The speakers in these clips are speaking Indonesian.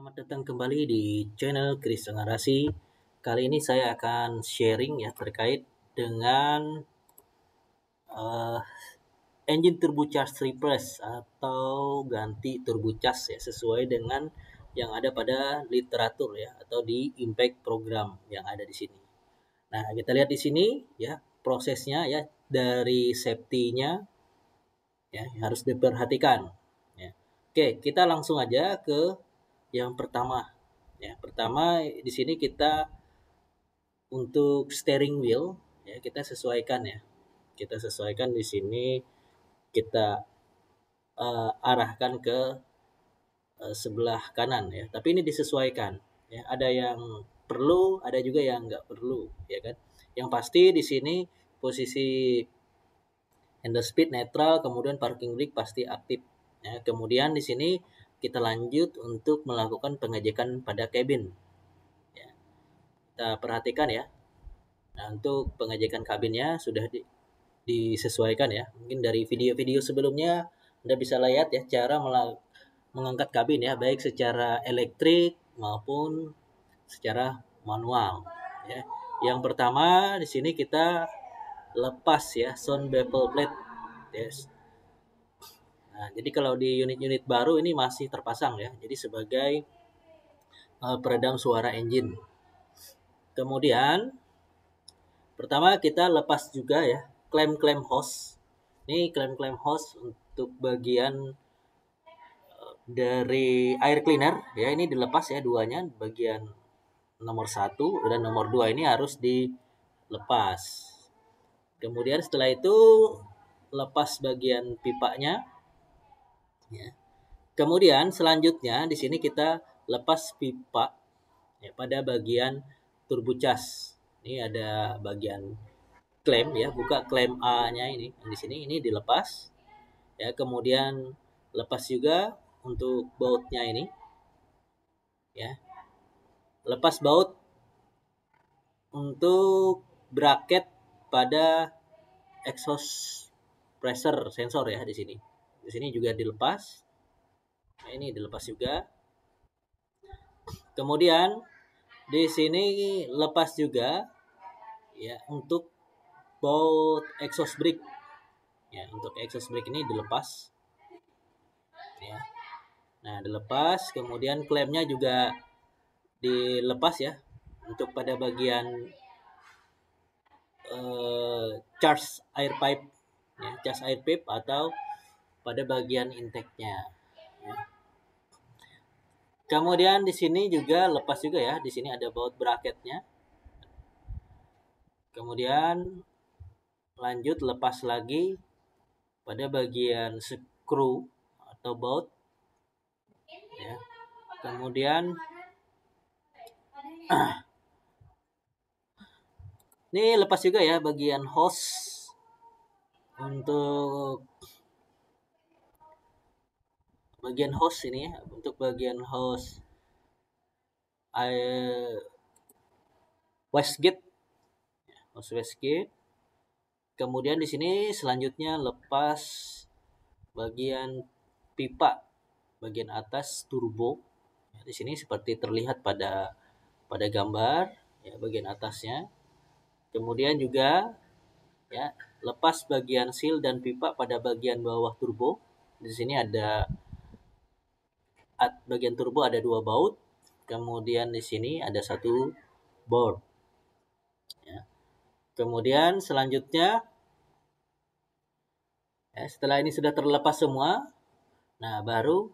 Selamat datang kembali di channel Kris Narasi. Kali ini saya akan sharing ya terkait dengan engine turbocharged refresh atau ganti turbocharge ya, sesuai dengan yang ada pada literatur ya, atau di impact program yang ada di sini. Nah, kita lihat di sini ya prosesnya ya, dari safety-nya ya harus diperhatikan ya. Oke, kita langsung aja ke yang pertama. Ya, pertama di sini kita untuk steering wheel ya kita sesuaikan ya. Kita sesuaikan di sini, kita arahkan ke sebelah kanan ya. Tapi ini disesuaikan ya. Ada yang perlu, ada juga yang nggak perlu ya kan. Yang pasti di sini posisi handle speed netral, kemudian parking brake pasti aktif. Ya, kemudian di sini kita lanjut untuk melakukan pengecekan pada kabin. Ya, kita perhatikan ya. Nah, untuk pengecekan kabinnya sudah disesuaikan ya. Mungkin dari video-video sebelumnya Anda bisa lihat ya cara mengangkat kabin ya, baik secara elektrik maupun secara manual ya. Yang pertama di sini kita lepas ya sound baffle plate. Yes. Nah, jadi kalau di unit-unit baru ini masih terpasang ya. Jadi sebagai peredam suara engine. Kemudian pertama kita lepas juga ya klem-klem hose. Ini klem-klem hose untuk bagian dari air cleaner ya, ini dilepas ya duanya, bagian nomor 1 dan nomor 2 ini harus dilepas. Kemudian setelah itu lepas bagian pipanya ya. Kemudian selanjutnya di sini kita lepas pipa ya pada bagian turbocharge. Ini ada bagian klem ya, buka klem A-nya ini. Di sini ini dilepas. Ya, kemudian lepas juga untuk bautnya ini. Ya. Lepas baut untuk bracket pada exhaust pressure sensor ya di sini. Di sini juga dilepas. Nah, ini dilepas juga. Kemudian di sini lepas juga ya untuk baut exhaust brake. Ya, untuk exhaust brake ini dilepas. Ya. Nah, dilepas, kemudian klemnya juga dilepas ya untuk pada bagian charge air pipe ya, charge air pipe atau pada bagian intake-nya ya. Kemudian di sini juga lepas juga ya, di sini ada baut bracketnya. Kemudian lanjut lepas lagi pada bagian screw atau baut ya. Kemudian ini lepas juga ya bagian hose untuk bagian hose ini ya, untuk bagian hose wastegate ya, hose wastegate. Kemudian di sini selanjutnya lepas bagian pipa bagian atas turbo. Ya, di sini seperti terlihat pada gambar ya bagian atasnya. Kemudian juga ya lepas bagian seal dan pipa pada bagian bawah turbo. Di sini ada bagian turbo ada 2 baut. Kemudian di sini ada 1 board. Ya. Kemudian selanjutnya ya, setelah ini sudah terlepas semua, nah baru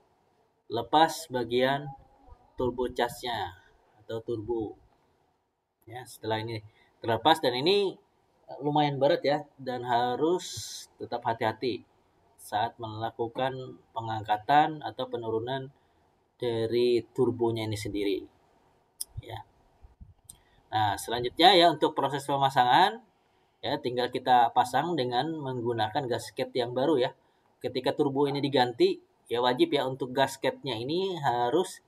lepas bagian turbo charge-nya atau turbo. Ya, setelah ini terlepas, dan ini lumayan berat ya, dan harus tetap hati-hati saat melakukan pengangkatan atau penurunan dari turbonya ini sendiri. Ya. Nah, selanjutnya ya untuk proses pemasangan ya tinggal kita pasang dengan menggunakan gasket yang baru ya. Ketika turbo ini diganti, ya wajib ya untuk gasketnya ini harus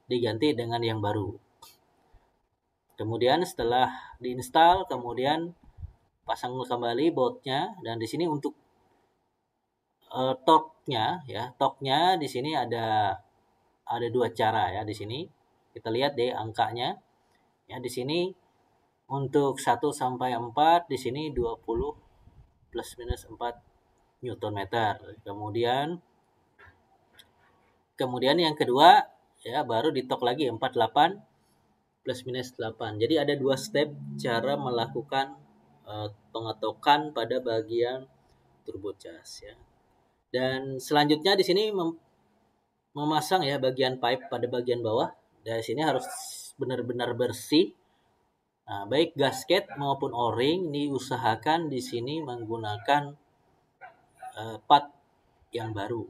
diganti dengan yang baru. Kemudian setelah diinstal, kemudian pasang kembali bautnya, dan di sini untuk torque-nya ya, torque-nya di sini ada 2 cara ya di sini. Kita lihat deh angkanya. Ya, di sini untuk 1 sampai 4 di sini 20 plus minus 4 Newton meter. Kemudian yang kedua ya baru ditok lagi 48 plus minus 8. Jadi ada 2 step cara melakukan pengetokan pada bagian turbocharge ya. Dan selanjutnya di sini memasang ya bagian pipe pada bagian bawah. Dari sini harus benar-benar bersih. Nah, baik gasket maupun o-ring diusahakan di sini menggunakan part yang baru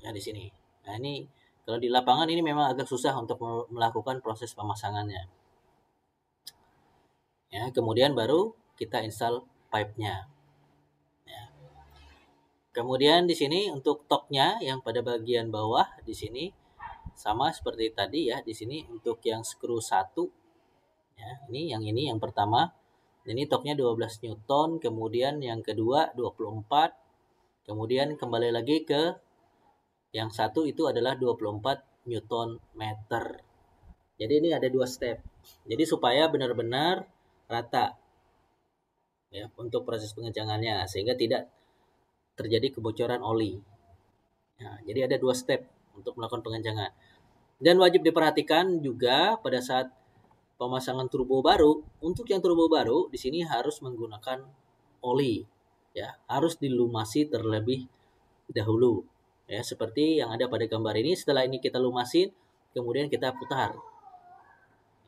ya di sini. Nah, ini kalau di lapangan ini memang agak susah untuk melakukan proses pemasangannya. Ya, kemudian baru kita install pipe-nya. Ya. Kemudian di sini untuk toknya yang pada bagian bawah di sini sama seperti tadi ya. Di sini untuk yang skru 1 ya, ini yang pertama. Ini toknya 12 Newton, kemudian yang kedua 24. Kemudian kembali lagi ke yang satu itu adalah 24 Newton meter. Jadi ini ada 2 step. Jadi supaya benar-benar rata ya untuk proses pengencangannya sehingga tidak terjadi kebocoran oli. Nah, jadi ada 2 step untuk melakukan pengencangan. Dan wajib diperhatikan juga pada saat pemasangan turbo baru, untuk yang turbo baru di sini harus menggunakan oli ya, harus dilumasi terlebih dahulu. Ya, seperti yang ada pada gambar ini. Setelah ini kita lumasin, kemudian kita putar.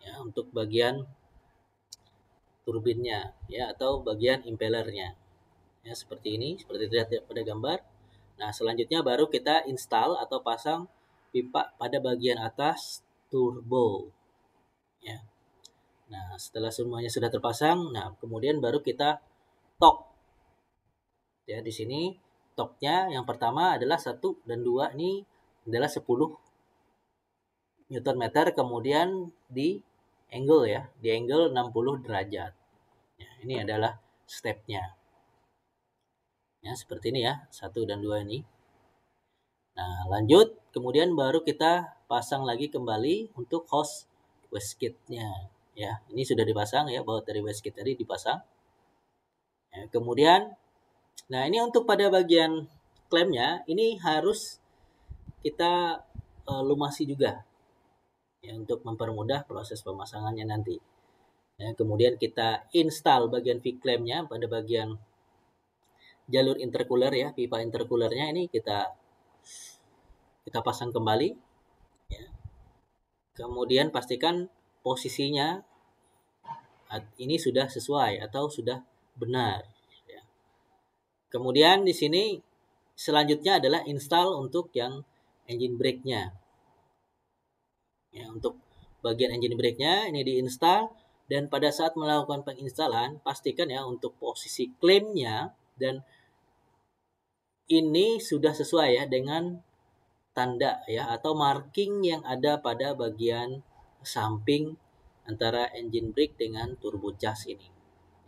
Ya, untuk bagian turbinnya ya atau bagian impellernya. Ya, seperti ini, seperti terlihat pada gambar. Nah, selanjutnya baru kita install atau pasang pipa pada bagian atas turbo. Ya. Nah, setelah semuanya sudah terpasang, nah kemudian baru kita tok. Ya, di sini toknya yang pertama adalah 1 dan 2 ini adalah 10 Newton meter, kemudian di angle ya, di angle 60 derajat. Ya, ini adalah stepnya. Ya, seperti ini ya, 1 dan 2 ini. Nah, lanjut, kemudian baru kita pasang lagi kembali untuk hose wasket-nya. Ya, ini sudah dipasang ya, baut dari wasket tadi dipasang. Ya, kemudian, nah ini untuk pada bagian klemnya, ini harus kita lumasi juga. Ya, untuk mempermudah proses pemasangannya nanti. Ya, kemudian kita install bagian V-clamp-nya pada bagian jalur intercooler ya, pipa intercoolernya ini kita pasang kembali. Ya. Kemudian pastikan posisinya ini sudah sesuai atau sudah benar. Ya. Kemudian di sini selanjutnya adalah install untuk yang engine brake-nya. Ya, untuk bagian engine brake-nya ini diinstal, dan pada saat melakukan penginstalan pastikan ya untuk posisi klaimnya dan ini sudah sesuai ya dengan tanda ya atau marking yang ada pada bagian samping antara engine brake dengan turbo charge ini.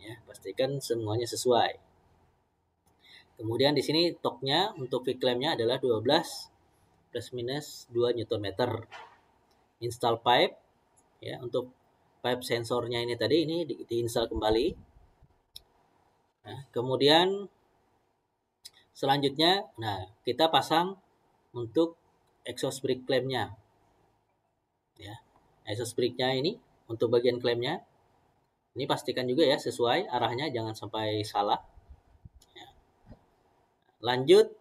Ya, pastikan semuanya sesuai. Kemudian di sini toknya untuk V-clamp-nya adalah 12 plus minus 2 Newton meter. Install pipe ya, untuk pipe sensornya ini tadi ini diinstal kembali. Nah, kemudian selanjutnya nah kita pasang untuk exhaust brake clamp-nya. Ya. Exhaust brake-nya ini untuk bagian klaimnya. Ini pastikan juga ya sesuai arahnya, jangan sampai salah. Ya. Lanjut,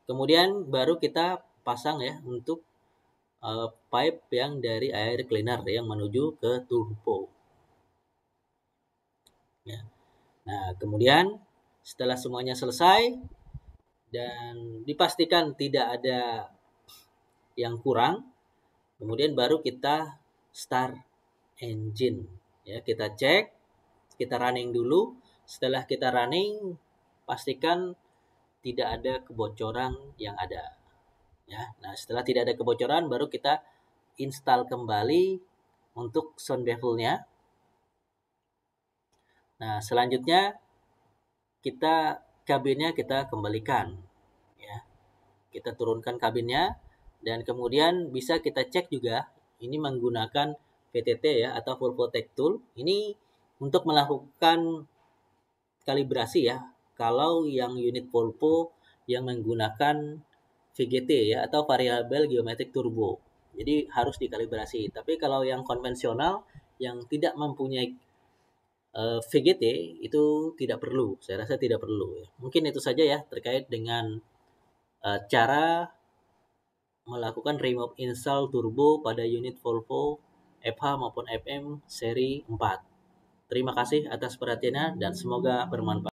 kemudian baru kita pasang ya untuk pipe yang dari air cleaner yang menuju ke turbo. Ya. Nah, kemudian setelah semuanya selesai dan dipastikan tidak ada yang kurang, kemudian baru kita start engine. Ya, kita cek, kita running dulu. Setelah kita running, pastikan tidak ada kebocoran yang ada. Ya, nah setelah tidak ada kebocoran, baru kita install kembali untuk sound baffle-nya. Nah, selanjutnya kabinnya kita kembalikan. Ya, kita turunkan kabinnya dan kemudian bisa kita cek juga ini menggunakan VTT ya atau Volvo Tech Tool. Ini untuk melakukan kalibrasi ya. Kalau yang unit Volvo yang menggunakan VGT ya atau variabel geometrik turbo. Jadi harus dikalibrasi. Tapi kalau yang konvensional yang tidak mempunyai VGT itu tidak perlu. Saya rasa tidak perlu ya. Mungkin itu saja ya terkait dengan cara melakukan remove install turbo pada unit Volvo FH maupun FM seri 4. Terima kasih atas perhatiannya dan semoga bermanfaat.